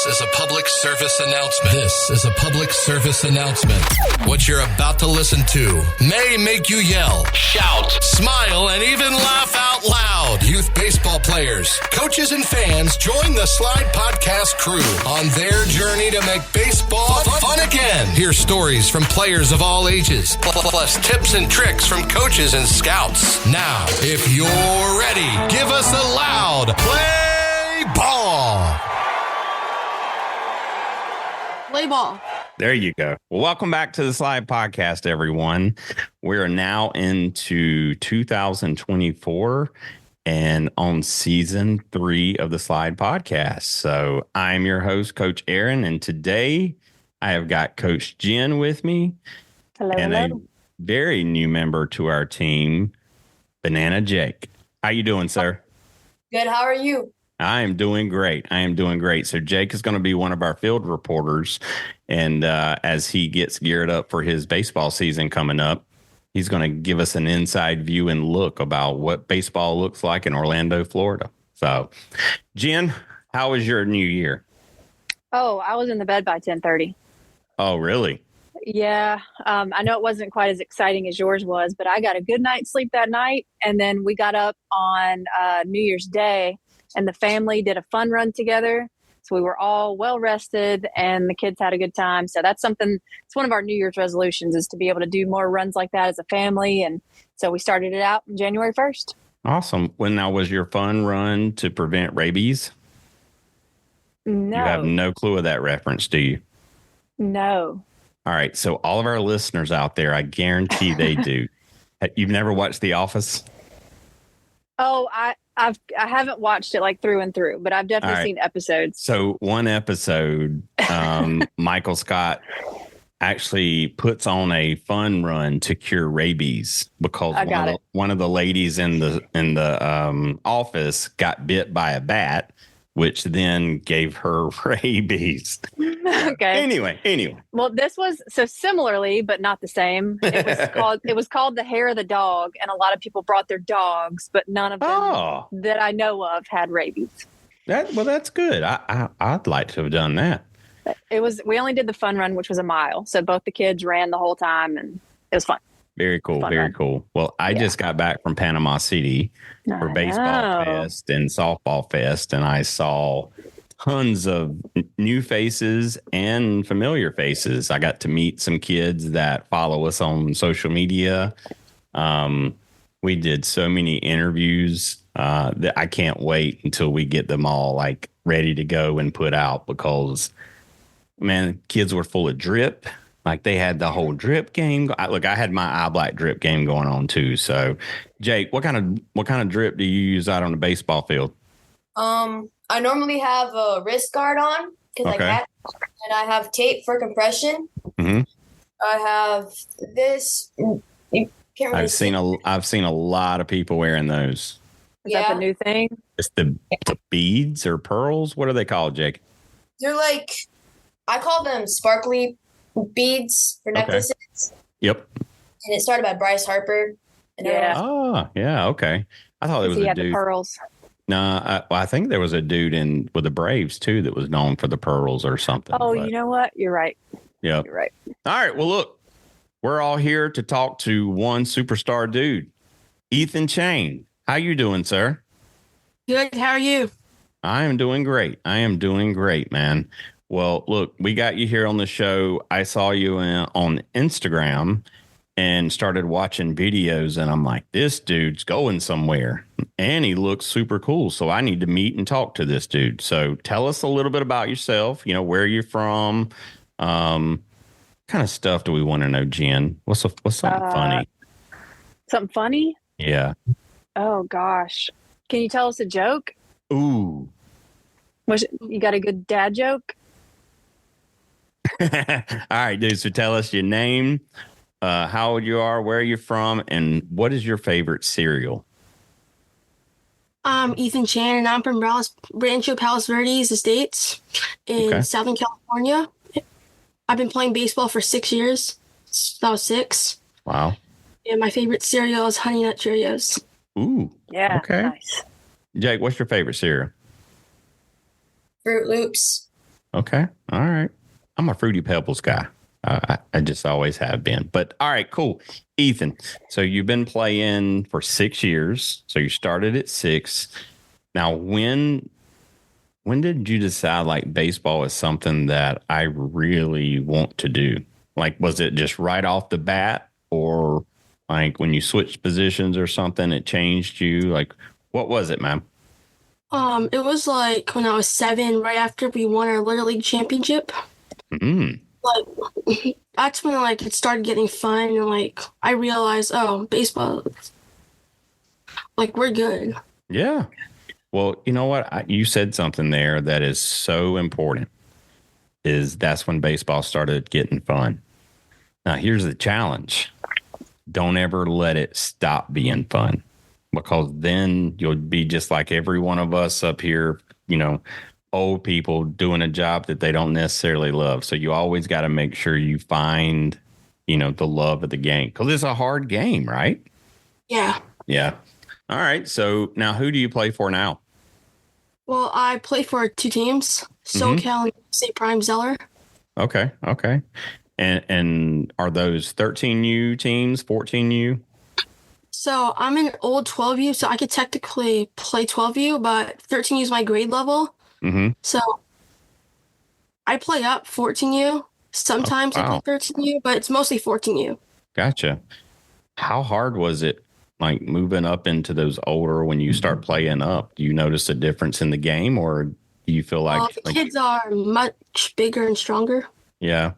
This is a public service announcement. This is a public service announcement. What you're about to listen to may make you yell, shout, smile, and even laugh out loud. Youth baseball players, coaches, and fans join the Slide Podcast crew on their journey to make baseball fun again. Hear stories from players of all ages, plus tips and tricks from coaches and scouts. Now, if you're ready, give us a loud play ball. Play ball. There you go. Well, welcome back to the Slide Podcast, everyone. We are now into 2024 and on season 3 of the Slide Podcast. So I'm your host, Coach Aaron, and today I have got Coach Jen with me. Hello, and hello. a very new member to our team, Banana Jake. How you doing, sir? Good. How are you? I am doing great. So Jake is going to be one of our field reporters. And as he gets geared up for his baseball season coming up, he's going to give us an inside view and look about what baseball looks like in Orlando, Florida. So, Jen, how was your new year? Oh, I was in the bed by 10:30. Oh, really? Yeah. I know it wasn't quite as exciting as yours was, but I got a good night's sleep that night. And then we got up on New Year's Day and the family did a fun run together. So we were all well rested and the kids had a good time. So that's something, it's one of our New Year's resolutions is to be able to do more runs like that as a family. And so we started it out on January 1st. Awesome. When now was your fun run to prevent rabies? No. You have no clue of that reference, do you? No. All right. So all of our listeners out there, I guarantee they do. You've never watched The Office? Oh, I haven't watched it like through and through, but I've definitely seen episodes. So one episode, Michael Scott actually puts on a fun run to cure rabies because one of the ladies in the office got bit by a bat, which then gave her rabies. Okay. Anyway. Well, this was so similarly, but not the same. It was called The Hair of the Dog, and a lot of people brought their dogs, but none of them that I know of had rabies. That's good. I'd like to have done that. We only did the fun run, which was a mile. So both the kids ran the whole time and it was fun. Very cool. Very cool. Well, I just got back from Panama City for Baseball Fest and Softball Fest, and I saw tons of new faces and familiar faces. I got to meet some kids that follow us on social media. We did so many interviews that I can't wait until we get them all like ready to go and put out because, man, kids were full of drip. Like they had the whole drip game. I had my eye black drip game going on too. So, Jake, what kind of drip do you use out on the baseball field? I normally have a wrist guard on because I catch, and I have tape for compression. Mm-hmm. I have this. You can't really I've seen a lot of people wearing those. Is that the new thing? It's the beads or pearls. What are they called, Jake? They're like, I call them sparkly beads for necklaces. Yep. And it started by Bryce Harper. And Okay. I thought it was he a had dude. The pearls. No, I think there was a dude with the Braves too that was known for the pearls or something. Oh, you know what? You're right. Yeah. You're right. All right. Well, look, we're all here to talk to one superstar dude, Ethan Chain. How you doing, sir? Good. How are you? I am doing great, man. Well, look, we got you here on the show. I saw you on Instagram and started watching videos, and I'm like, this dude's going somewhere, and he looks super cool. So I need to meet and talk to this dude. So tell us a little bit about yourself. You know, where you're from. Kind of stuff do we want to know, Jen? What's something funny? Something funny? Yeah. Oh gosh, can you tell us a joke? Ooh. You got a good dad joke? All right, dude. So tell us your name, how old you are, where you're from, and what is your favorite cereal? I'm Ethan Chan, and I'm from Rancho Palos Verdes Estates in Southern California. I've been playing baseball for 6 years. Since I was 6. Wow. And my favorite cereal is Honey Nut Cheerios. Ooh. Yeah. Okay. Nice. Jake, what's your favorite cereal? Fruit Loops. Okay. All right. I'm a Fruity Pebbles guy. I just always have been. But all right, cool. Ethan, so you've been playing for 6 years. So you started at 6. Now, when did you decide like baseball is something that I really want to do? Like, was it just right off the bat, or like when you switched positions or something, it changed you? Like, what was it, man? It was like when I was 7, right after we won our Little League championship. Mm. Like that's when like it started getting fun, and like I realized, oh, baseball, like we're good. Yeah. Well, you know what? You said something there that is so important. Is that's when baseball started getting fun. Now, here's the challenge. Don't ever let it stop being fun, because then you'll be just like every one of us up here, old people doing a job that they don't necessarily love. So you always got to make sure you find, the love of the game, because it's a hard game, right? Yeah. Yeah. All right. So now who do you play for now? Well, I play for 2 teams, SoCal and USA Prime Zeller. Okay. Okay. And are those 13U teams, 14U? So I'm an old 12U, so I could technically play 12U, but 13U is my grade level. Mm-hmm. So I play up 14U. Sometimes I play 13U, but it's mostly 14U. Gotcha. How hard was it, like moving up into those older when you start playing up? Do you notice a difference in the game, or do you feel like the kids are much bigger and stronger? Yeah.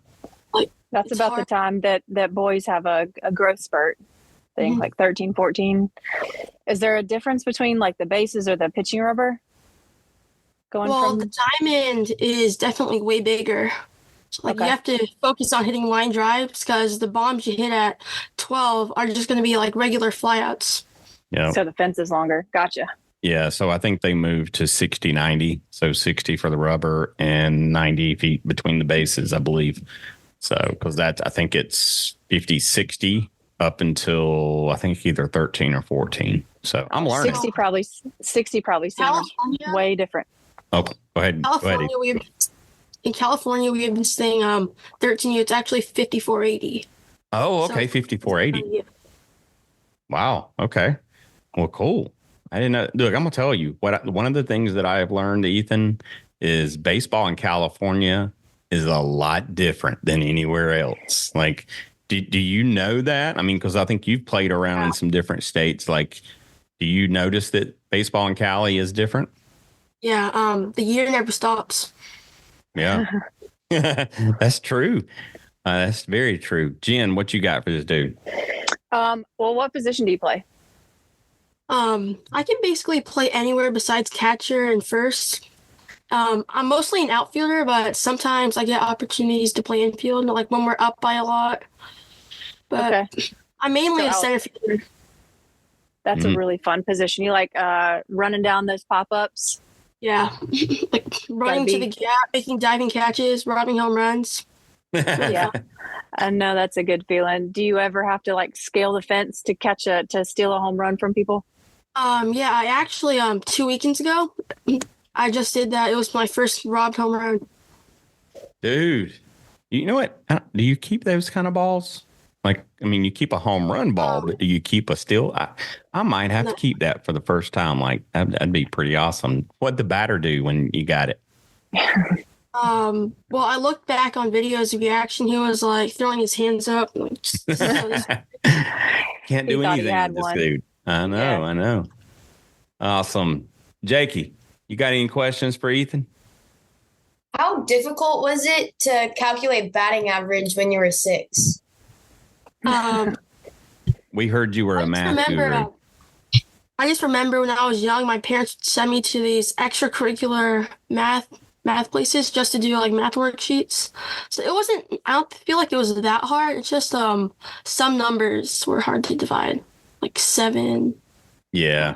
Like that's about the time that boys have a growth spurt. I think like 13, 14. Is there a difference between like the bases or the pitching rubber? The diamond is definitely way bigger. So, you have to focus on hitting line drives, because the bombs you hit at 12 are just going to be like regular flyouts. Yeah. So the fence is longer. Gotcha. Yeah. So I think they moved to 60, 90. So 60 for the rubber and 90 feet between the bases, I believe. So, because I think it's 50, 60 up until I think either 13 or 14. So I'm learning. 60 probably sounds way different. Oh, go ahead. In California, we have been staying 13U. It's actually 5480. Oh, okay. 5480. Wow. Okay. Well, cool. I didn't know. Look, I'm going to tell you one of the things that I have learned, Ethan, is baseball in California is a lot different than anywhere else. Like, do you know that? I mean, because I think you've played around in some different states. Like, do you notice that baseball in Cali is different? Yeah. The year never stops. Yeah. That's true. That's very true. Jen, what you got for this dude? Well, what position do you play? I can basically play anywhere besides catcher and first. I'm mostly an outfielder, but sometimes I get opportunities to play infield, like when we're up by a lot. But I'm mainly a center fielder. That's a really fun position. You like running down those pop-ups? Yeah. Like running to the gap, making diving catches, robbing home runs. Yeah. I know that's a good feeling. Do you ever have to like scale the fence to steal a home run from people? Yeah, I actually 2 weekends ago I just did that. It was my first robbed home run. Dude, you know what? Do you keep those kind of balls? Like, I mean, you keep a home run ball, but do you keep a steal? I might have to keep that for the first time. Like, that'd be pretty awesome. What'd the batter do when you got it? Well, I looked back on videos of the action. He was like throwing his hands up. Like, Can't do anything with this dude. I know. Awesome. Jakey, you got any questions for Ethan? How difficult was it to calculate batting average when you were 6? We heard you were a math guru. I just remember when I was young, my parents would send me to these extracurricular math places just to do like math worksheets. So I don't feel like it was that hard. It's just some numbers were hard to divide, like 7. Yeah.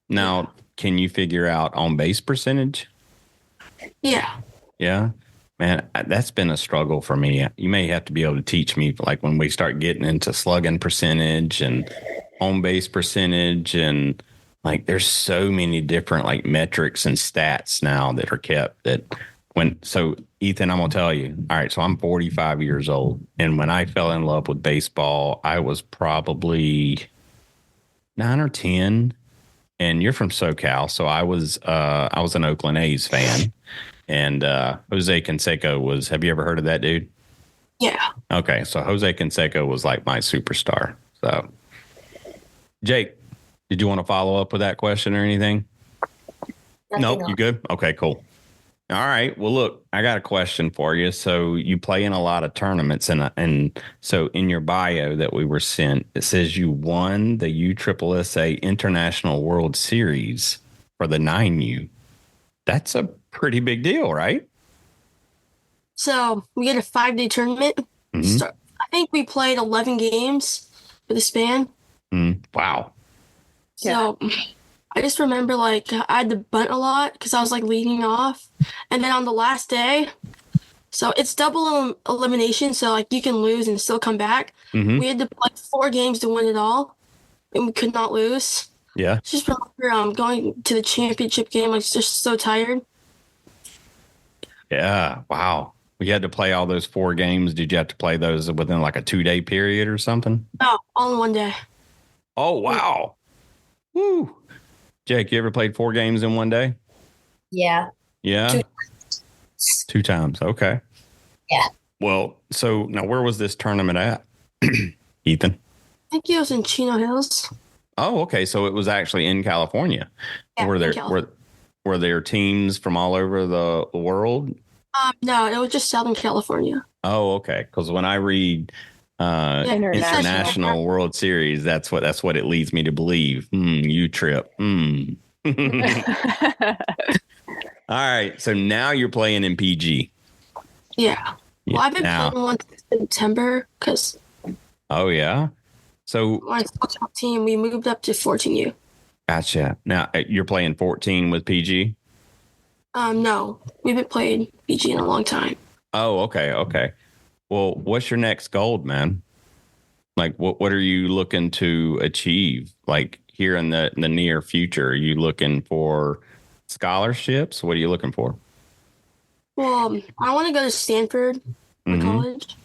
Now, can you figure out on base percentage? Yeah. Yeah. Man, that's been a struggle for me. You may have to be able to teach me, like when we start getting into slugging percentage and on base percentage, and like there's so many different like metrics and stats now that are kept that So Ethan, I'm gonna tell you. All right, so I'm 45 years old, and when I fell in love with baseball, I was probably 9 or 10. And you're from SoCal, so I was an Oakland A's fan, and Jose Canseco was. Have you ever heard of that dude? Yeah. Okay, so Jose Canseco was like my superstar. So, Jake, did you want to follow up with that question or anything? Nope, you good? Okay, cool. All right. Well, look, I got a question for you. So you play in a lot of tournaments, and so in your bio that we were sent, it says you won the USSSA International World Series for the 9U. That's a pretty big deal, right? So we had a 5-day tournament. Mhm. I think we played 11 games for the span. Wow. So I just remember like I had to bunt a lot because I was like leading off. And then on the last day, so it's double elimination. So like you can lose and still come back. Mhm. We had to play 4 games to win it all, and we could not lose. Yeah. Just remember going to the championship game, like just so tired. Yeah. Wow. You had to play all those 4 games. Did you have to play those within like a 2-day period or something? No, all in one day. Oh, wow. Woo. Jake, you ever played 4 games in one day? Yeah. Yeah. 2 times. Okay. Yeah. Well, so now where was this tournament at, Ethan? I think it was in Chino Hills. Oh, okay. So it was actually in California. Yeah, were in there California. were there teams from all over the world? No, it was just Southern California. Oh, okay. Because when I read International World Series, that's what it leads me to believe. You trip. All right. So now you're playing in PG. Yeah. Well, I've been playing one since September because. Oh yeah. So my football team, we moved up to 14U. Gotcha. Now you're playing 14 with PG. No, we've been playing PG in a long time. Oh, okay. Okay. Well, what's your next goal, man? Like, what are you looking to achieve? Like here in the near future, are you looking for scholarships? What are you looking for? Well, I want to go to Stanford for college.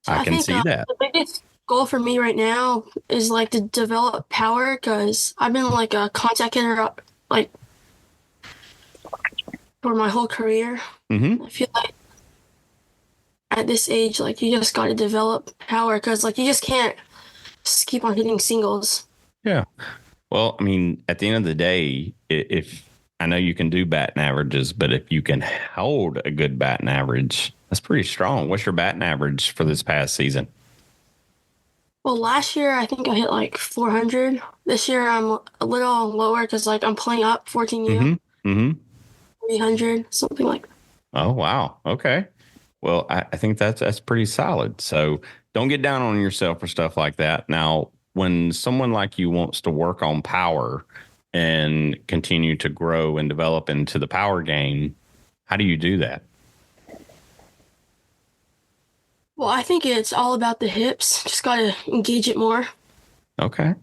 So I can see that. The biggest goal for me right now is like to develop power because I've been like a contact hitter like for my whole career. I feel like at this age, like you just got to develop power because like you just can't just keep on hitting singles. Yeah. Well, I mean, at the end of the day, if I know you can do batting averages, but if you can hold a good batting average, that's pretty strong. What's your batting average for this past season? Well, last year I think I hit like 400. This year I'm a little lower because like I'm playing up 14U, 300, something like that. Oh wow, okay. Well, I think that's pretty solid. So don't get down on yourself for stuff like that. Now, when someone like you wants to work on power and continue to grow and develop into the power game, how do you do that? Well, I think it's all about the hips. Just got to engage it more. Okay.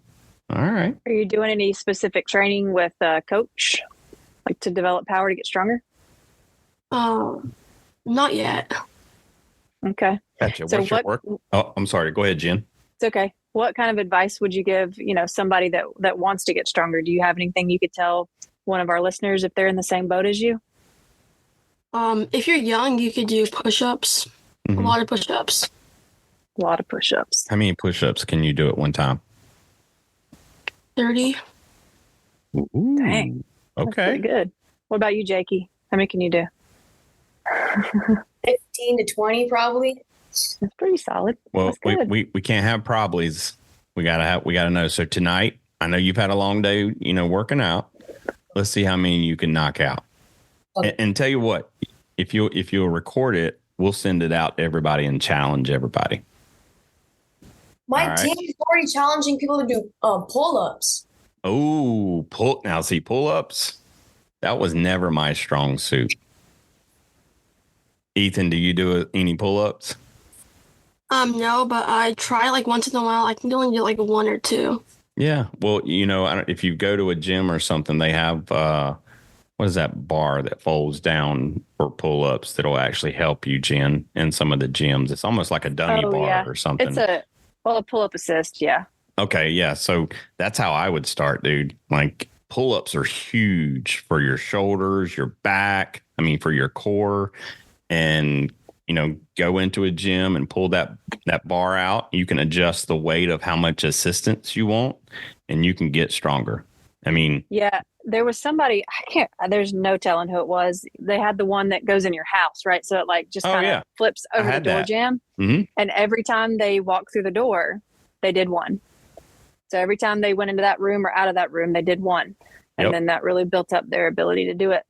All right. Are you doing any specific training with a coach, like to develop power to get stronger? Not yet. Okay. Gotcha. So What's your work? Oh, I'm sorry. Go ahead, Jen. It's okay. What kind of advice would you give, somebody that wants to get stronger? Do you have anything you could tell one of our listeners if they're in the same boat as you? If you're young, you could do push-ups. A lot of push-ups. A lot of push-ups. How many push-ups can you do at one time? 30. Ooh. Dang. Okay. That's pretty good. What about you, Jakey? How many can you do? 15 to 20 probably. That's pretty solid. Well, That's good. we can't have probablys. We gotta know. So tonight, I know you've had a long day, working out. Let's see how many you can knock out. Okay. And tell you what, if you'll record it, we'll send it out to everybody and challenge everybody. My team is already challenging people to do pull-ups. Oh, pull-ups. That was never my strong suit. Ethan, do you do any pull-ups? No, but I try like once in a while. I can only do like 1 or 2. Yeah. Well, if you go to a gym or something, they have what is that bar that folds down for pull-ups that'll actually help you, Jen, in some of the gyms? It's almost like a dummy bar or something. It's a pull-up assist. Yeah. Okay. Yeah. So that's how I would start, dude. Like pull-ups are huge for your shoulders, your back. I mean, for your core. And, go into a gym and pull that bar out. You can adjust the weight of how much assistance you want, and you can get stronger. I mean, yeah, there was somebody, there's no telling who it was. They had the one that goes in your house, right? So it like just kind of flips over the door jam. Mm-hmm. And every time they walked through the door, they did one. So every time they went into that room or out of that room, they did one. And then that really built up their ability to do it.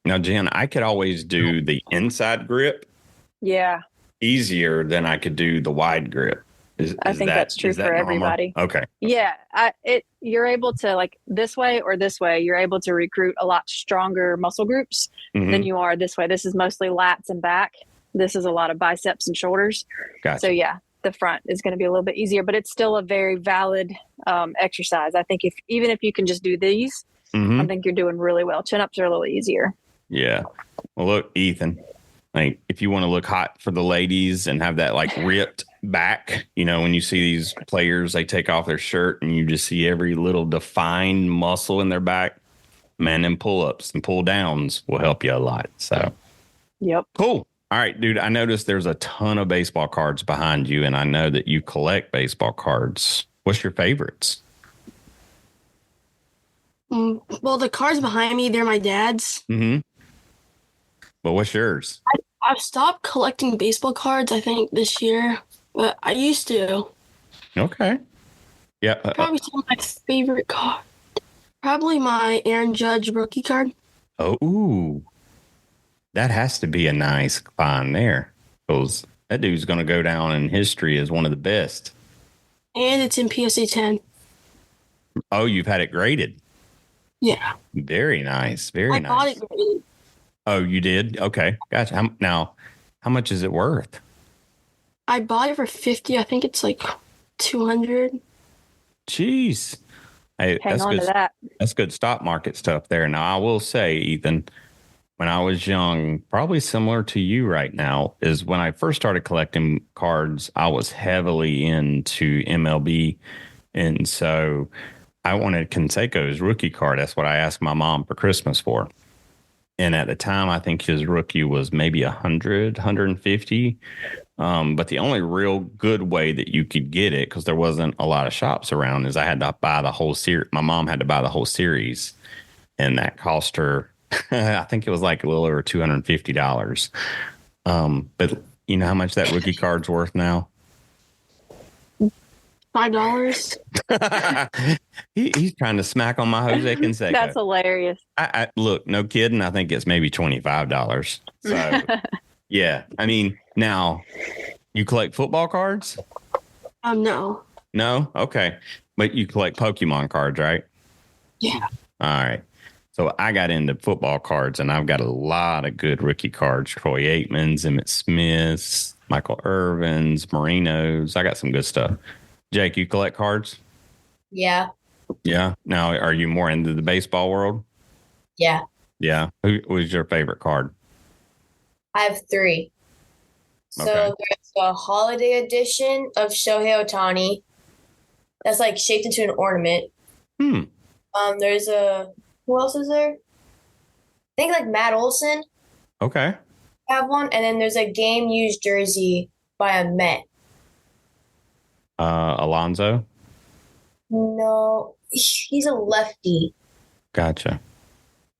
Now, Jen, I could always do the inside grip. Yeah. Easier than I could do the wide grip. I think that's true for everybody. Okay. Yeah. You're able to, like, this way or this way, you're able to recruit a lot stronger muscle groups than you are this way. This is mostly lats and back. This is a lot of biceps and shoulders. Gotcha. So yeah, the front is going to be a little bit easier, but it's still a very valid exercise. I think even if you can just do these, I think you're doing really well. Chin-ups are a little easier. Yeah. Well, look, Ethan, like if you want to look hot for the ladies and have that like ripped back, when you see these players, they take off their shirt and you just see every little defined muscle in their back, man, them pull-ups and pull downs will help you a lot. So, yep. Cool. All right, dude, I noticed there's a ton of baseball cards behind you, and I know that you collect baseball cards. What's your favorites? Well, the cards behind me, they're my dad's. Mm-hmm. But what's yours? I've stopped collecting baseball cards, I think, this year. But I used to. Okay. Yeah. Probably some of my favorite card. Probably my Aaron Judge rookie card. Oh, ooh. That has to be a nice find there. Because that dude's going to go down in history as one of the best. And it's in PSA 10. Oh, you've had it graded? Yeah. Very nice. Very nice. I bought it graded. Oh, you did? Okay. Gotcha. Now, how much is it worth? I bought it for $50. I think it's like $200. Jeez. Hey, Hang on to that. That's good stock market stuff there. Now, I will say, Ethan, when I was young, probably similar to you right now, is when I first started collecting cards, I was heavily into MLB. And so I wanted Canseco's rookie card. That's what I asked my mom for Christmas for. And at the time, I think his rookie was maybe 100, 150. But the only real good way that you could get it, because there wasn't a lot of shops around, is I had to buy the whole series. My mom had to buy the whole series. And that cost her, I think it was like a little over $250. But you know how much that rookie card's worth now? $5. He's trying to smack on my Jose Canseco. That's hilarious. I look, no kidding. I think it's maybe $25. So, yeah. I mean, now you collect football cards? No. No? Okay. But you collect Pokemon cards, right? Yeah. All right. So I got into football cards, and I've got a lot of good rookie cards. Troy Aikman's, Emmitt Smith's, Michael Irvin's, Marino's. I got some good stuff. Jake, you collect cards? Yeah. Yeah. Now, are you more into the baseball world? Yeah. Yeah. Who was your favorite card? I have 3. So Okay. there's a holiday edition of Shohei Ohtani that's like shaped into an ornament. There's who else is there? I think like Matt Olson Okay. have one, and then there's a game used jersey by a Met. Alonzo? No, he's a lefty. Gotcha.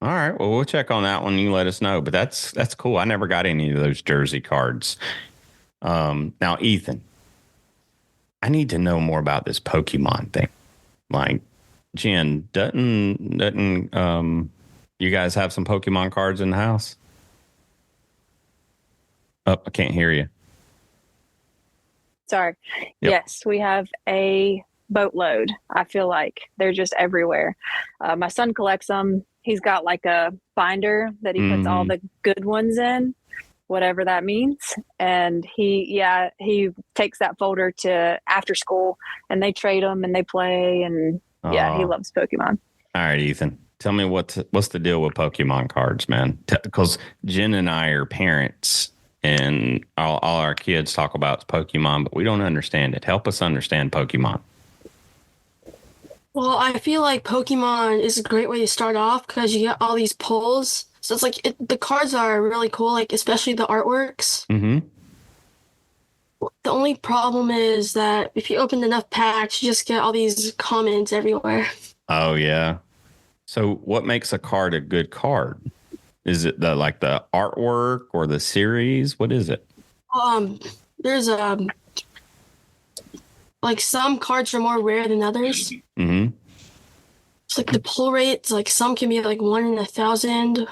All right. Well, we'll check on that one. You let us know. But that's cool. I never got any of those jersey cards. Now, Ethan, I need to know more about this Pokemon thing. Like, Jen, doesn't you guys have some Pokemon cards in the house? Oh, I can't hear you. Sorry. Yep. Yes, we have a boatload. I feel like they're just everywhere. My son collects them. He's got like a binder that he puts all the good ones in, whatever that means. And he takes that folder to after school, and they trade them and they play. And he loves Pokemon. All right, Ethan, Tell me what's the deal with Pokemon cards, man? Because Jen and I are parents, and all our kids talk about Pokemon, but we don't understand it. Help us understand Pokemon. Well, I feel like Pokemon is a great way to start off because you get all these pulls. So it's like the cards are really cool, like especially the artworks. Mm-hmm. The only problem is that if you open enough packs, you just get all these comments everywhere. Oh yeah. So what makes a card a good card? Is it the artwork or the series? What is it? There's like some cards are more rare than others. Mm-hmm. It's like the pull rates, like some can be like 1 in 1,000.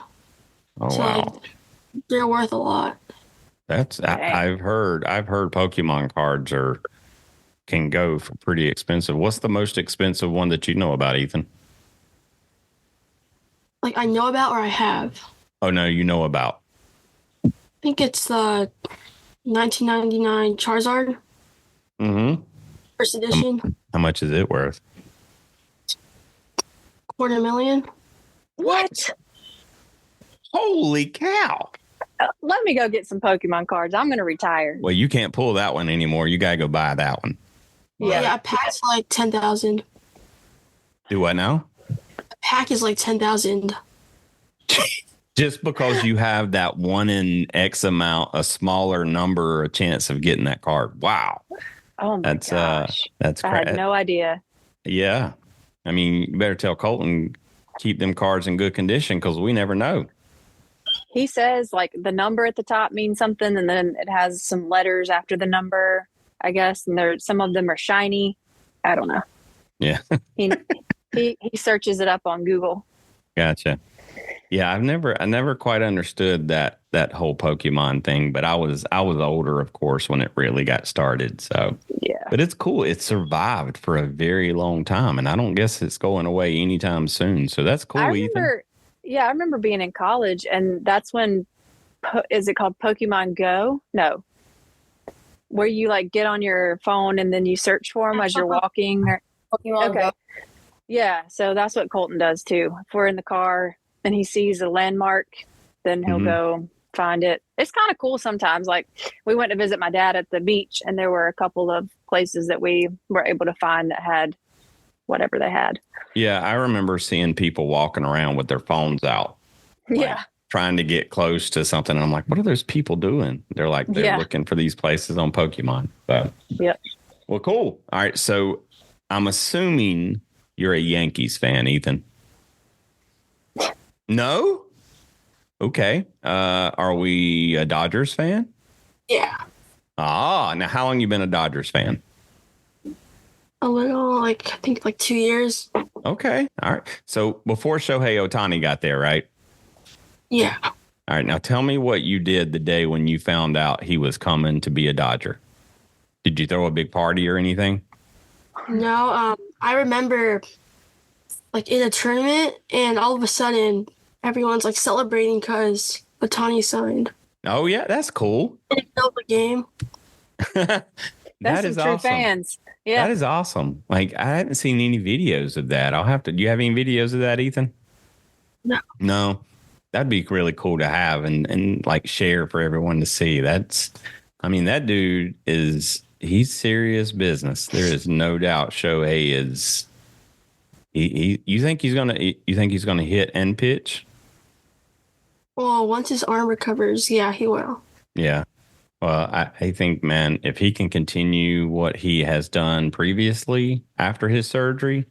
Oh so wow. Like, they're worth a lot. I've heard Pokemon cards can go for pretty expensive. What's the most expensive one that you know about, Ethan? Like I know about or I have. Oh no, you know about. I think it's the 1999 Charizard. Mm-hmm. First edition. How much is it worth? $250,000. What? Holy cow. Let me go get some Pokemon cards. I'm going to retire. Well, you can't pull that one anymore. You got to go buy that one. Yeah, a pack's like 10,000. Do what now? A pack is like 10,000. Just because you have that one in X amount, a smaller number, a chance of getting that card. Wow. Oh my gosh. That's I had no idea. Yeah. I mean, you better tell Colton, keep them cards in good condition because we never know. He says like the number at the top means something, and then it has some letters after the number, I guess. And some of them are shiny. I don't know. Yeah. he searches it up on Google. Gotcha. Yeah, I never quite understood that whole Pokemon thing, but I was older, of course, when it really got started. So yeah, but it's cool. It survived for a very long time, and I don't guess it's going away anytime soon. So that's cool, Ethan. Yeah, I remember being in college, and that's when is it called Pokemon Go? No, where you like get on your phone and then you search for them as you're walking. Pokemon Go. Yeah, so that's what Colton does too. If we're in the car and he sees a landmark, then he'll go find it. It's kind of cool sometimes. Like we went to visit my dad at the beach, and there were a couple of places that we were able to find that had whatever they had. Yeah, I remember seeing people walking around with their phones out. Yeah. Trying to get close to something. And I'm like, what are those people doing? They're looking for these places on Pokemon. So, yep. Well, cool. All right. So I'm assuming you're a Yankees fan, Ethan. No? Okay. Are we a Dodgers fan? Yeah. Now how long you been a Dodgers fan? A little, I think 2 years. Okay. All right. So before Shohei Ohtani got there, right? Yeah. All right. Now tell me what you did the day when you found out he was coming to be a Dodger. Did you throw a big party or anything? No, I remember in a tournament, and all of a sudden everyone's celebrating because Ohtani signed. Oh yeah, that's cool. In the game. That is true awesome. Fans. Yeah. That is awesome. I haven't seen any videos of that. I'll have to. Do you have any videos of that, Ethan? No. That'd be really cool to have and share for everyone to see. That dude he's serious business. There is no doubt Shohei is. You think he's gonna hit and pitch? Well, once his arm recovers, yeah, he will. Yeah. Well, I think, man, if he can continue what he has done previously after his surgery,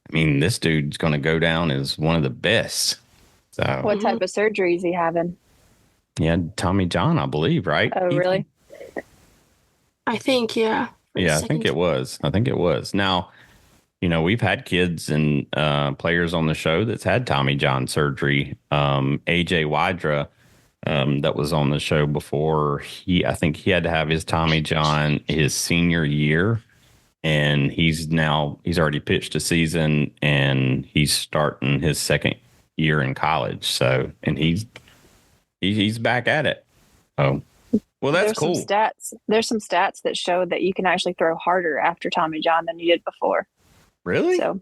this dude's going to go down as one of the best. So, what type of surgery is he having? Yeah, Tommy John, I believe, right? Oh, really? I think, yeah. Yeah, I think it was. Now, we've had kids and players on the show that's had Tommy John surgery. AJ Wydra, that was on the show before. I think he had to have his Tommy John his senior year, and he's already pitched a season, and he's starting his second year in college. So, and he's back at it. Oh, well, that's cool. There's some stats that show that you can actually throw harder after Tommy John than you did before. Really? So,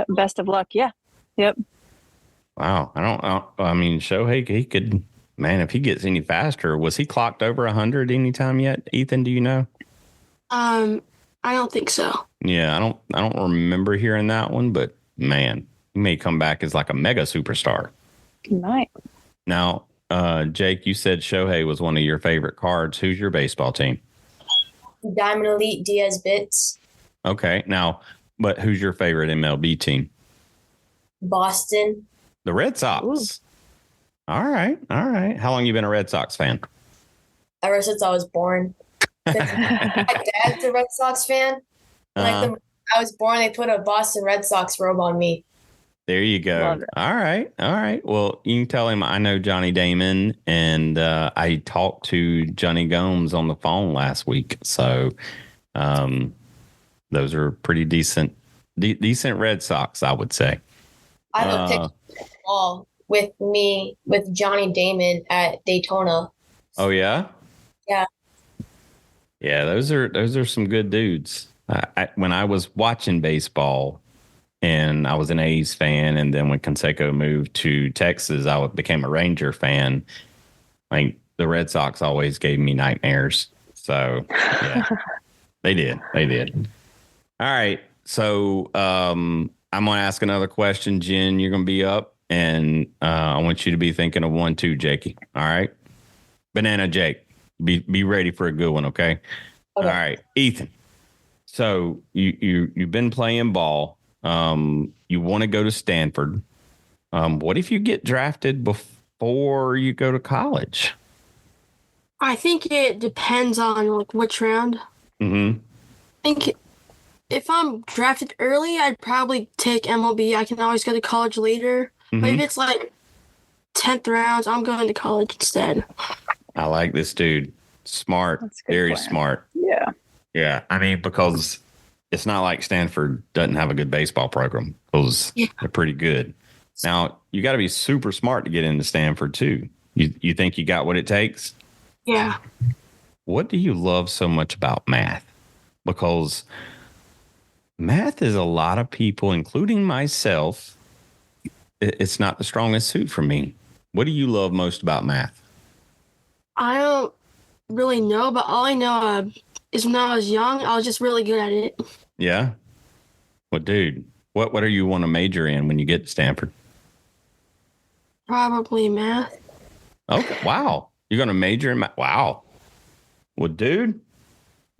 best of luck. Yeah. Yep. Wow. I mean, Shohei, he could, man, if he gets any faster, was he clocked over 100 anytime yet? Ethan, do you know? I don't think so. Yeah, I don't remember hearing that one, but man, he may come back as like a mega superstar. He might. Now, Jake, you said Shohei was one of your favorite cards. Who's your baseball team? Diamond Elite Diaz Bits. Okay. Now, but who's your favorite MLB team? Boston. The Red Sox. Ooh. All right. All right. How long you been a Red Sox fan? Ever since I was born. My dad's a Red Sox fan. I was born, they put a Boston Red Sox robe on me. There you go. All right. All right. Well, you can tell him I know Johnny Damon, and I talked to Johnny Gomes on the phone last week. So those are pretty decent Red Sox, I would say. I have a picture of the ball with me with Johnny Damon at Daytona. Oh yeah? Yeah. Yeah, those are some good dudes. When I was watching baseball, and I was an A's fan, and then when Canseco moved to Texas, I became a Ranger fan. Like the Red Sox always gave me nightmares. So yeah, they did. All right, so I'm gonna ask another question, Jen. You're gonna be up, and I want you to be thinking of 1, 2, Jakey. All right, Banana Jake, be ready for a good one. Okay. All right, Ethan. So you've been playing ball. You want to go to Stanford. What if you get drafted before you go to college? I think it depends on like which round. Mm-hmm. I think if I'm drafted early, I'd probably take MLB. I can always go to college later. Mm-hmm. But if it's like 10th rounds, I'm going to college instead. I like this dude. Smart. Very plan. Smart. Yeah. Yeah. I mean, because it's not like Stanford doesn't have a good baseball program, because they're pretty good. Now, you got to be super smart to get into Stanford, too. You think you got what it takes? Yeah. What do you love so much about math? Because math is a lot of people, including myself, it's not the strongest suit for me. What do you love most about math? I don't really know, but all I know is when I was young, I was just really good at it. Yeah? Well, dude, what are you want to major in when you get to Stanford? Probably math. Okay. Wow. You're going to major in math? Wow. Well, dude,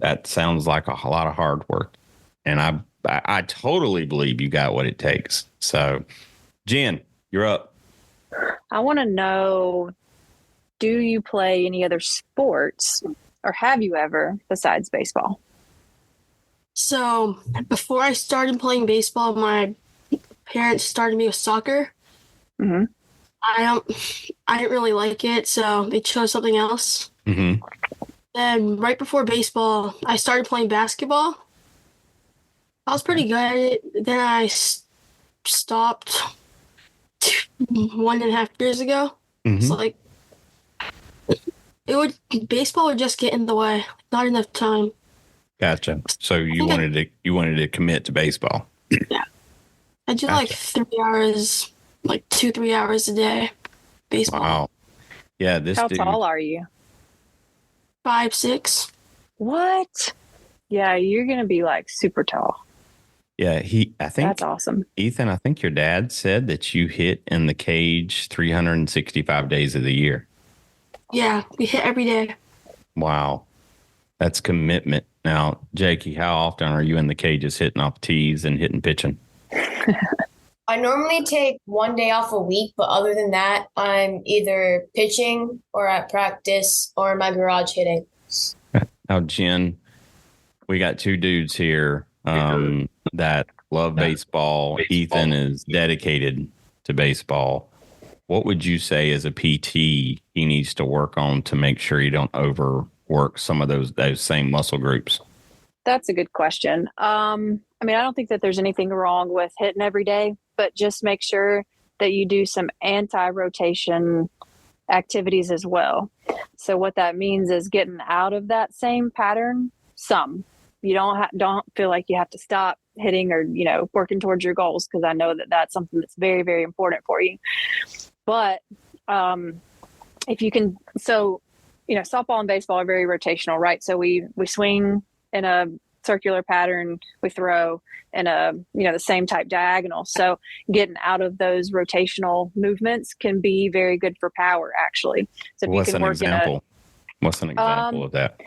that sounds like a lot of hard work. And I totally believe you got what it takes. So, Jen, you're up. I want to know, do you play any other sports, or have you ever, besides baseball? So before I started playing baseball, my parents started me with soccer. Mm-hmm. I didn't really like it, so they chose something else. Mm-hmm. Then right before baseball, I started playing basketball. I was pretty good at it. Then I stopped 1.5 years ago. Mm-hmm. So like, baseball would just get in the way. Not enough time. Gotcha. So you wanted to commit to baseball. Yeah. I do like 3 hours, like 2-3 hours a day. Baseball. Wow. Yeah. How tall are you? 5'6". What? Yeah, you're gonna be like super tall. Yeah, I think that's awesome. Ethan, I think your dad said that you hit in the cage 365 days of the year. Yeah, we hit every day. Wow. That's commitment. Now, Jakey, how often are you in the cages hitting off tees and hitting pitching? I normally take 1 day off a week, but other than that, I'm either pitching or at practice or in my garage hitting. Now, Jen, we got 2 dudes here that love baseball. Ethan is dedicated to baseball. What would you say as a PT he needs to work on to make sure you don't overwork some of those same muscle groups? That's a good question. I mean, I don't think that there's anything wrong with hitting every day, but just make sure that you do some anti-rotation activities as well. So what that means is getting out of that same pattern some. you don't feel like you have to stop hitting or, working towards your goals, because I know that that's something that's very, very important for you. But if you can, so, softball and baseball are very rotational, right? So we swing in a circular pattern, we throw in a, the same type diagonal. So getting out of those rotational movements can be very good for power, actually. So if What's you can an work example? What's an example of that?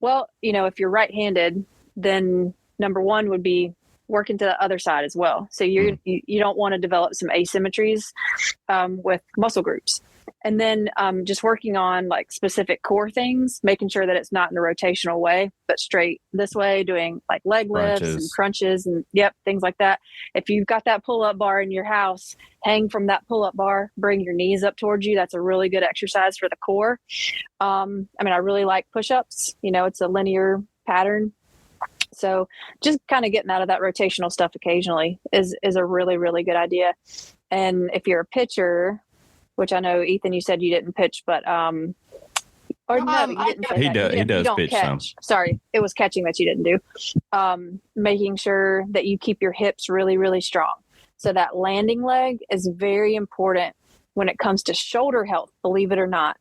Well, if you're right-handed, then number one would be working to the other side as well. So you don't want to develop some asymmetries with muscle groups. And then just working on like specific core things, making sure that it's not in a rotational way, but straight this way, doing like leg lifts and crunches and things like that. If you've got that pull-up bar in your house, hang from that pull-up bar, bring your knees up towards you. That's a really good exercise for the core. I really like push-ups. It's a linear pattern. So just kind of getting out of that rotational stuff occasionally is a really, really good idea. And if you're a pitcher, which I know, Ethan, you said you didn't pitch, but you didn't say that. He does pitch catch. some. Sorry, it was catching that you didn't do. Making sure that you keep your hips really, really strong. So that landing leg is very important when it comes to shoulder health, believe it or not.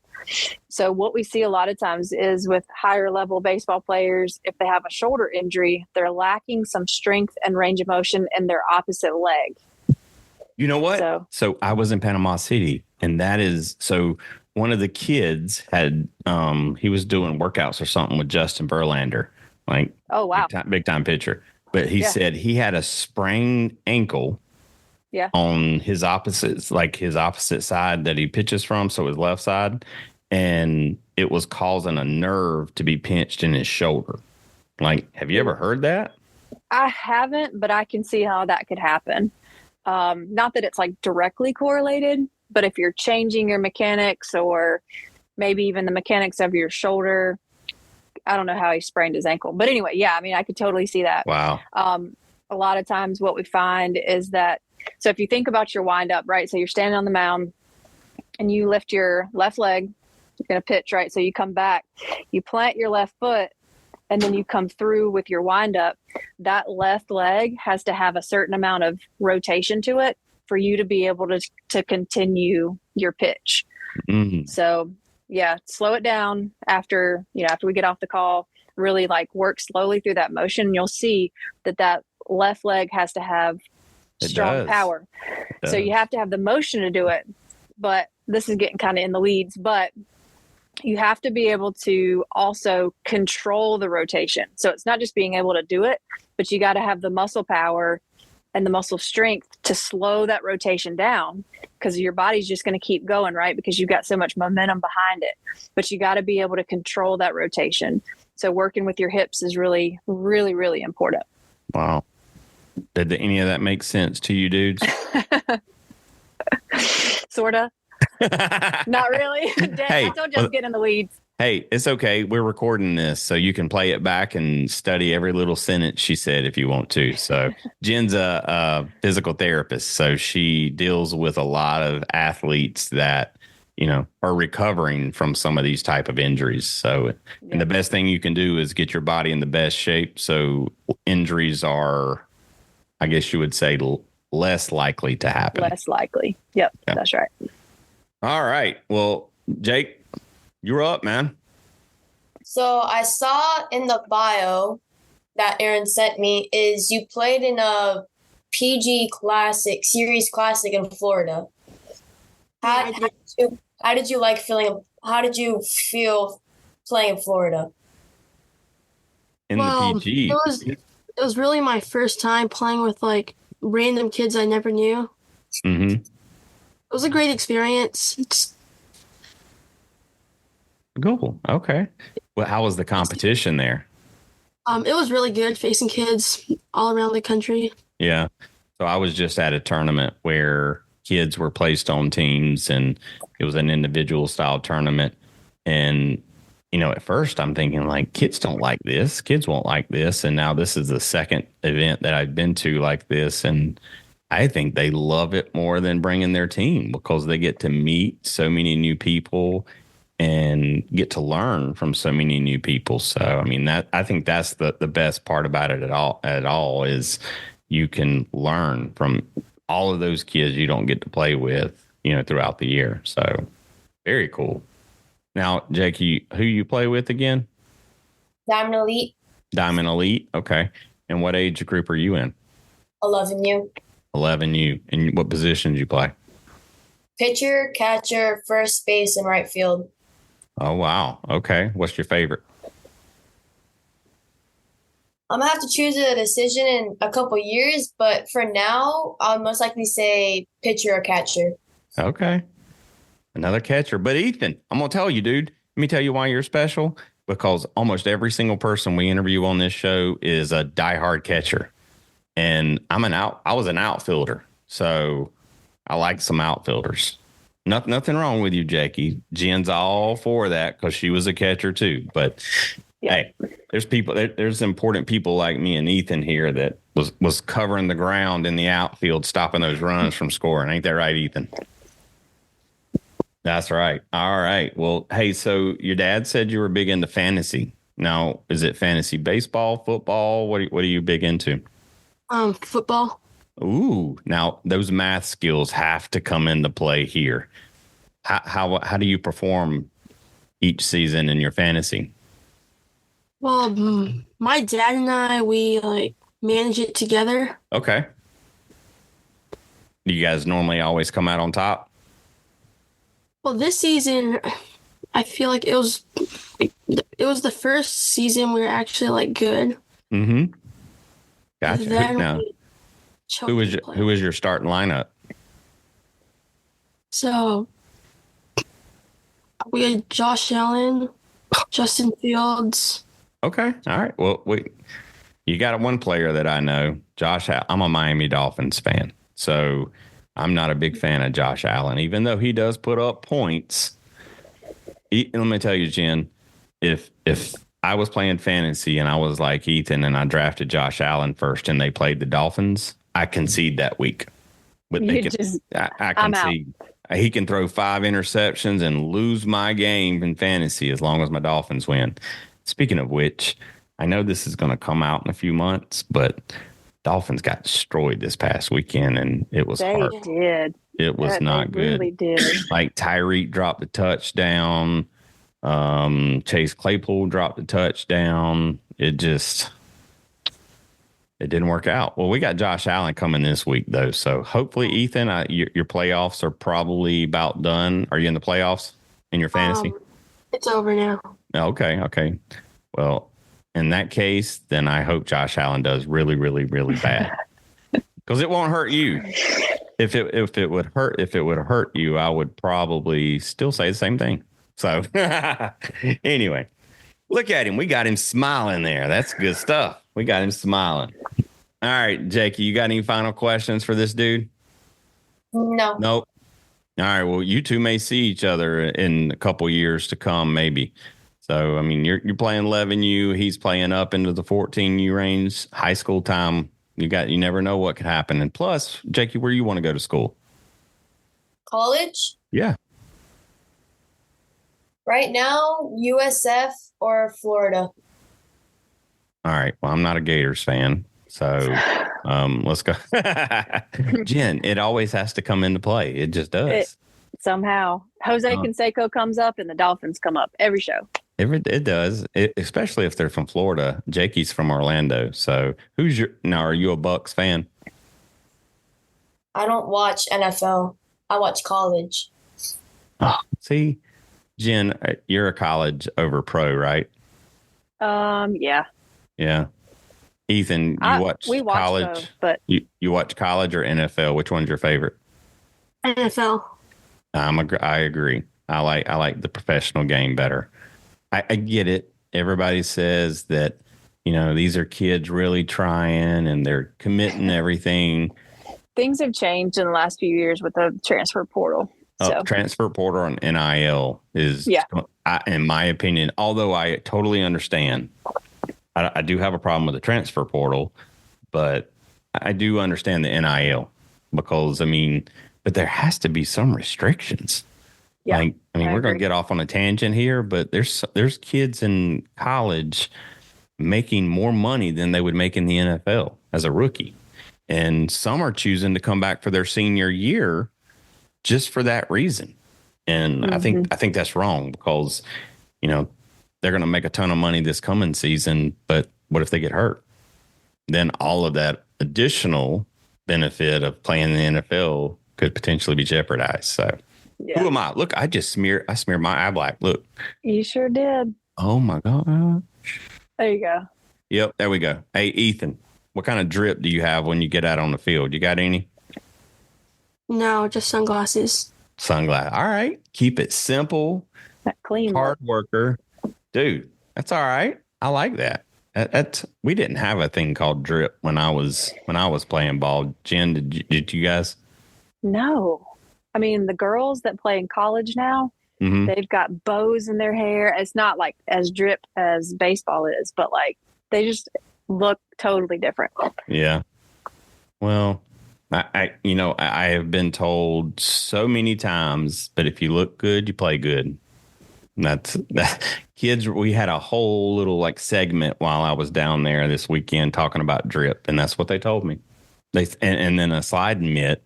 So what we see a lot of times is with higher level baseball players, if they have a shoulder injury, they're lacking some strength and range of motion in their opposite leg. You know what? So I was in Panama City, and one of the kids had, he was doing workouts or something with Justin Verlander, like, oh, wow, big time pitcher. But he said he had a sprained ankle on his opposite side that he pitches from. So his left side, and it was causing a nerve to be pinched in his shoulder. Like, have you ever heard that? I haven't, but I can see how that could happen. Not that it's like directly correlated, but if you're changing your mechanics or maybe even the mechanics of your shoulder, I don't know how he sprained his ankle, but anyway, I could totally see that. Wow. A lot of times what we find is that, so if you think about your wind up, right? So you're standing on the mound and you lift your left leg, you're going to pitch, right? So you come back, you plant your left foot, and then you come through with your wind up. That left leg has to have a certain amount of rotation to it for you to be able to continue your pitch. Mm-hmm. So slow it down after we get off the call, really like work slowly through that motion. You'll see that left leg has to have strong power. So you have to have the motion to do it, but this is getting kind of in the weeds, but you have to be able to also control the rotation. So it's not just being able to do it, but you got to have the muscle power and the muscle strength to slow that rotation down, because your body's just going to keep going, right? Because you've got so much momentum behind it, but you got to be able to control that rotation. So working with your hips is really, really, really important. Wow. Did any of that make sense to you dudes? Sorta. Not really. Hey, I told you I was getting in the weeds. Hey, it's okay. We're recording this, so you can play it back and study every little sentence she said if you want to. So Jen's a physical therapist, so she deals with a lot of athletes that, are recovering from some of these type of injuries. So, and the best thing you can do is get your body in the best shape. So injuries are, I guess you would say, less likely to happen. Less likely. Yep. That's right. All right. Well, Jake, you're up, man. So I saw in the bio that Aaron sent me is you played in a PG Classic, Series Classic in Florida. How did you feel playing in Florida? The PG? It was really my first time playing with like random kids I never knew. Mm-hmm. It was a great experience. Cool. Okay. Well, how was the competition there? It was really good, facing kids all around the country. Yeah. So I was just at a tournament where kids were placed on teams, and it was an individual style tournament. And, at first I'm thinking like, kids don't like this. Kids won't like this. And now this is the second event that I've been to like this. And I think they love it more than bringing their team, because they get to meet so many new people. and get to learn from so many new people. So, I mean, I think that's the best part about it at all is you can learn from all of those kids you don't get to play with, throughout the year. So very cool. Now, Jake, who you play with again? Diamond Elite. Diamond Elite. Okay. And what age group are you in? 11U. 11U. And what positions you play? Pitcher, catcher, first base, and right field. Oh, wow. Okay. What's your favorite? I'm going to have to choose a decision in a couple years, but for now, I'll most likely say pitcher or catcher. Okay. Another catcher. But Ethan, I'm going to tell you, dude, let me tell you why you're special. Because almost every single person we interview on this show is a diehard catcher. And I was an outfielder. So I like some outfielders. Nothing wrong with you, Jackie. Jen's all for that because she was a catcher too. But hey, there's important people like me and Ethan here that was covering the ground in the outfield, stopping those runs from scoring. Ain't that right, Ethan? That's right. All right. Well, hey, so your dad said you were big into fantasy. Now, is it fantasy baseball, football? What are you big into? Football. Ooh, now those math skills have to come into play here. How do you perform each season in your fantasy? Well, my dad and I, we manage it together. Okay. Do you guys normally always come out on top? Well, this season, I feel like it was the first season we were actually good. Mm-hmm. Gotcha. Now, who was your starting lineup? So we had Josh Allen, Justin Fields. Okay. All right. Well, you got one player that I know, Josh. I'm a Miami Dolphins fan, so I'm not a big fan of Josh Allen, even though he does put up points. Let me tell you, Jen, if I was playing fantasy and I was like Ethan and I drafted Josh Allen first and they played the Dolphins, I concede that week. But I concede. He can throw 5 interceptions and lose my game in fantasy as long as my Dolphins win. Speaking of which, I know this is going to come out in a few months, but Dolphins got destroyed this past weekend, and it was hard. They did. It was not good. Really did. Like Tyreek dropped a touchdown. Chase Claypool dropped a touchdown. It didn't work out. Well, we got Josh Allen coming this week, though. So hopefully, Ethan, your playoffs are probably about done. Are you in the playoffs in your fantasy? It's over now. Okay. Well, in that case, then I hope Josh Allen does really, really, really bad because it won't hurt you. If it would hurt you, I would probably still say the same thing. So anyway, look at him. We got him smiling there. That's good stuff. We got him smiling. All right, Jakey, you got any final questions for this dude? No. Nope. All right. Well, you two may see each other in a couple years to come, maybe. So, I mean, you're playing 11U. He's playing up into the 14U range. High school time. You never know what could happen. And plus, Jakey, where you want to go to school? College? Yeah. Right now, USF or Florida. All right. Well, I'm not a Gators fan. So let's go. Jen, it always has to come into play. It just does. Somehow. Jose Canseco comes up and the Dolphins come up every show. It does, especially if they're from Florida. Jakey's from Orlando. So are you a Bucks fan? I don't watch NFL. I watch college. Oh, see, Jen, you're a college over pro, right? Yeah. Yeah. Ethan, we watch college, both, but you watch college or NFL? Which one's your favorite? NFL. I agree. I like the professional game better. I get it. Everybody says that, these are kids really trying and they're committing everything. Things have changed in the last few years with the transfer portal. So. Transfer portal and NIL is, in my opinion, although I totally understand, I do have a problem with the transfer portal, but I do understand the NIL because, but there has to be some restrictions. Yeah. Like, I mean, we're going to get off on a tangent here, but there's kids in college making more money than they would make in the NFL as a rookie. And some are choosing to come back for their senior year just for that reason. And I think that's wrong because, you know, they're going to make a ton of money this coming season. But what if they get hurt? Then all of that additional benefit of playing in the NFL could potentially be jeopardized. So who am I? Look, I smeared my eye black. Look. You sure did. Oh my God. There you go. Yep, there we go. Hey, Ethan, what kind of drip do you have when you get out on the field? You got any? No, just sunglasses. Sunglasses. All right. Keep it simple. That clean Hard worker. Dude, that's all right. I like that. We didn't have a thing called drip when I was playing ball. Jen, did you guys? No. I mean, the girls that play in college now, they've got bows in their hair. It's not like as drip as baseball is, but like they just look totally different. Yeah. Well, I have been told so many times, but if you look good, you play good. That kids, we had a whole little like segment while I was down there this weekend talking about drip, and that's what they told me. And then a sliding mitt.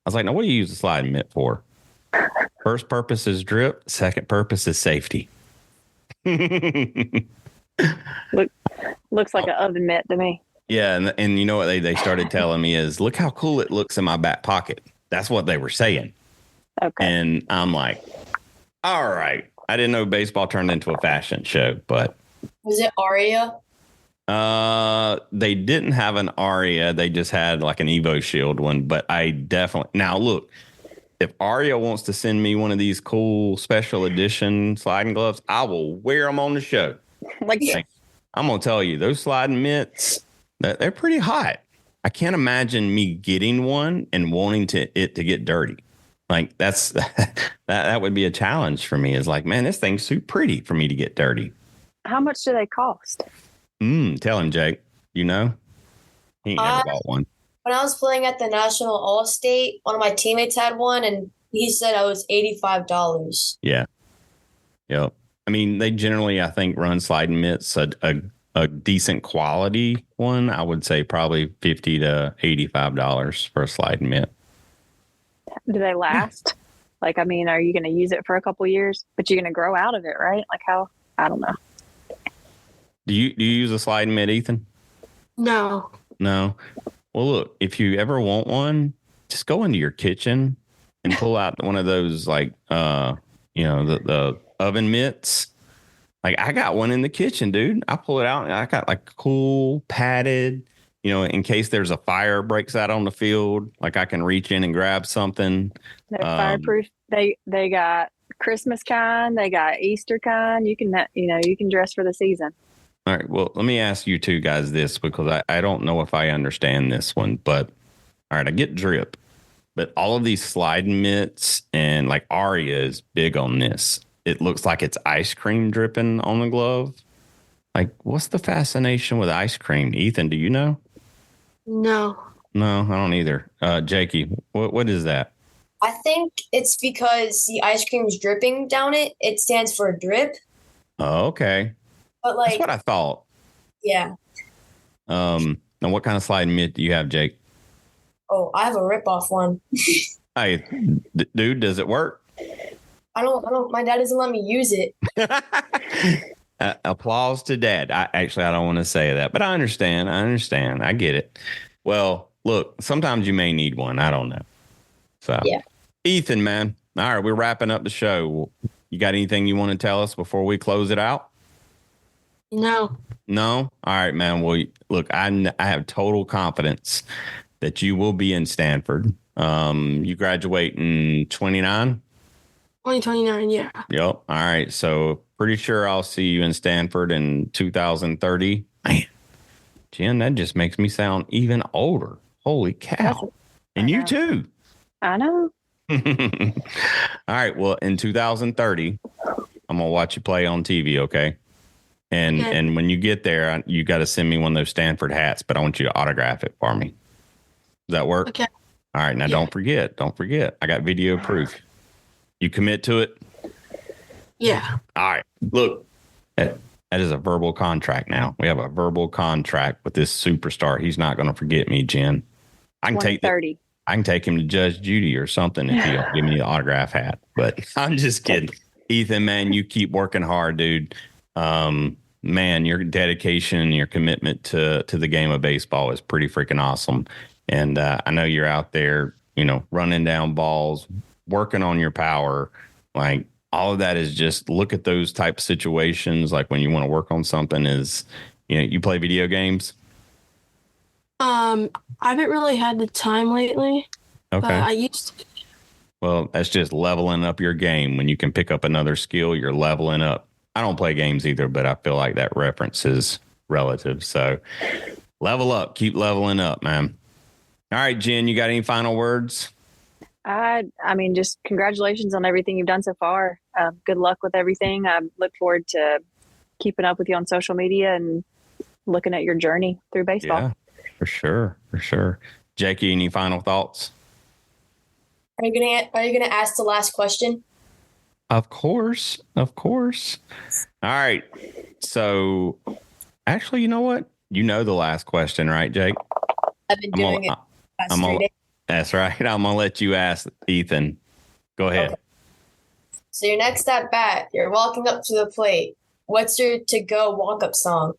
I was like, now what do you use a sliding mitt for? First purpose is drip. Second purpose is safety. Looks like an oven mitt to me. Yeah, and you know what they started telling me is, look how cool it looks in my back pocket. That's what they were saying. Okay. And I'm like, all right. I didn't know baseball turned into a fashion show, but was it Aria? They didn't have an Aria. They just had like an Evo Shield one. But I definitely now look. If Aria wants to send me one of these cool special edition sliding gloves, I will wear them on the show. Like I'm gonna tell you, those sliding mitts, they're pretty hot. I can't imagine me getting one and wanting it to get dirty. Like that would be a challenge for me. Is like, man, this thing's too pretty for me to get dirty. How much do they cost? Tell him, Jake. You know, he ain't never bought one. When I was playing at the National All-State, one of my teammates had one, and he said I was $85. Yeah. Yep. I mean, they generally, I think, run sliding mitts a decent quality one. I would say probably $50 to $85 for a sliding mitt. Do they last? Like, I mean, are you going to use it for a couple years? But you're going to grow out of it, right? Like how? I don't know. Do you use a sliding mitt, Ethan? No. No. Well, look, if you ever want one, just go into your kitchen and pull out one of those, like, the oven mitts. Like, I got one in the kitchen, dude. I pull it out and I got like cool, padded, in case there's a fire breaks out on the field, like I can reach in and grab something. They're fireproof. They got Christmas kind. They got Easter kind. You can dress for the season. All right. Well, let me ask you two guys this, because I don't know if I understand this one, but all right, I get drip, but all of these sliding mitts and like Aria is big on this. It looks like it's ice cream dripping on the glove. Like, what's the fascination with ice cream? Ethan, do you know? No. No, I don't either. Jakey, what is that? I think it's because the ice cream's dripping down it. It stands for drip. Oh, okay. But like, that's what I thought. Yeah. Now what kind of sliding mitt do you have, Jake? Oh, I have a rip-off one. Hey, dude, does it work? I don't. My dad doesn't let me use it. Applause to Dad. I don't want to say that, but I understand. I get it. Well, look, sometimes you may need one. I don't know. So, yeah. Ethan, man. All right, we're wrapping up the show. You got anything you want to tell us before we close it out? No. No? All right, man. Well, look, I have total confidence that you will be in Stanford. You graduate in 29? 2029, yeah. Yep. All right. So pretty sure I'll see you in Stanford in 2030. Man, Jen, that just makes me sound even older. Holy cow. And you too. I know. All right. Well, in 2030, I'm going to watch you play on TV, okay? And when you get there, you got to send me one of those Stanford hats, but I want you to autograph it for me. Does that work? Okay. All right. Now, don't forget. I got video proof. You commit to it? Yeah. All right. Look, that is a verbal contract now. We have a verbal contract with this superstar. He's not going to forget me, Jen. I can take him to Judge Judy or something if he'll give me the autograph hat. But I'm just kidding. Ethan, man, you keep working hard, dude. Man, your dedication, your commitment to the game of baseball is pretty freaking awesome. And I know you're out there, running down balls, working on your power. Like, all of that is just look at those type of situations. Like when you want to work on something is, you play video games. I haven't really had the time lately. Okay. But I used to. Well, that's just leveling up your game. When you can pick up another skill, you're leveling up. I don't play games either, but I feel like that reference is relative. So level up, keep leveling up, man. All right, Jen, you got any final words? I mean, just congratulations on everything you've done so far. Good luck with everything. I look forward to keeping up with you on social media and looking at your journey through baseball. Yeah, for sure. Jackie, any final thoughts? Are you gonna ask the last question? Of course. All right. So, actually, you know what? You know the last question, right, Jake? I've been doing it last 3 days. That's right. I'm gonna let you ask Ethan. Go ahead. Okay. So your next at bat, you're walking up to the plate. What's your to-go walk-up song?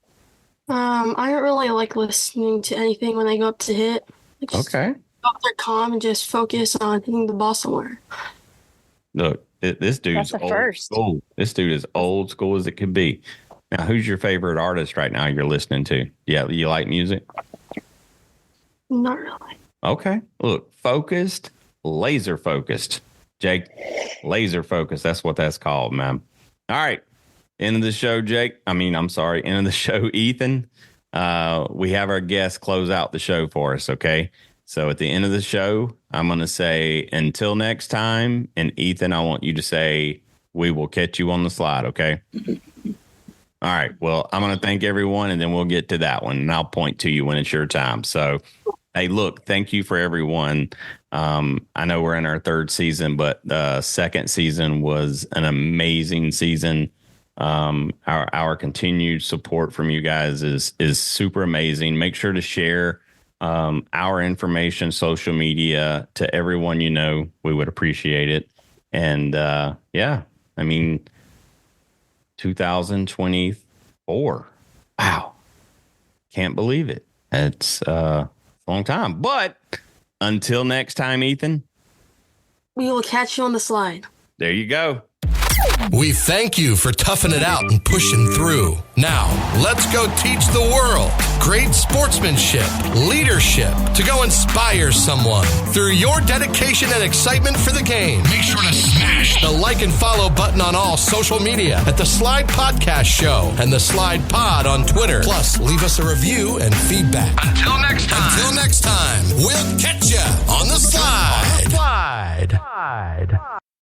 I don't really like listening to anything when I go up to hit. Okay. Go up there calm and just focus on hitting the ball somewhere. Look, this dude's old school. This dude is old school as it could be. Now, who's your favorite artist right now you're listening to? Yeah, you like music? Not really. Okay. Look, focused, laser focused. Jake, laser focused. That's what that's called, man. All right. End of the show, Jake. End of the show, Ethan. We have our guest close out the show for us, okay? So at the end of the show, I'm going to say, until next time. And Ethan, I want you to say, we will catch you on the slide, okay? All right. Well, I'm going to thank everyone, and then we'll get to that one. And I'll point to you when it's your time. So, hey, look, thank you for everyone. I know we're in our third season, but the second season was an amazing season. Our continued support from you guys is super amazing. Make sure to share our information, social media to everyone you know. We would appreciate it. And 2024. Wow. Can't believe it. It's a long time. But until next time, Ethan, we will catch you on the slide. There you go. We thank you for toughing it out and pushing through. Now, let's go teach the world great sportsmanship, leadership, to go inspire someone through your dedication and excitement for the game. Make sure to smash the like and follow button on all social media at The Slide Podcast Show and The Slide Pod on Twitter. Plus, leave us a review and feedback. Until next time, we'll catch you on the slide.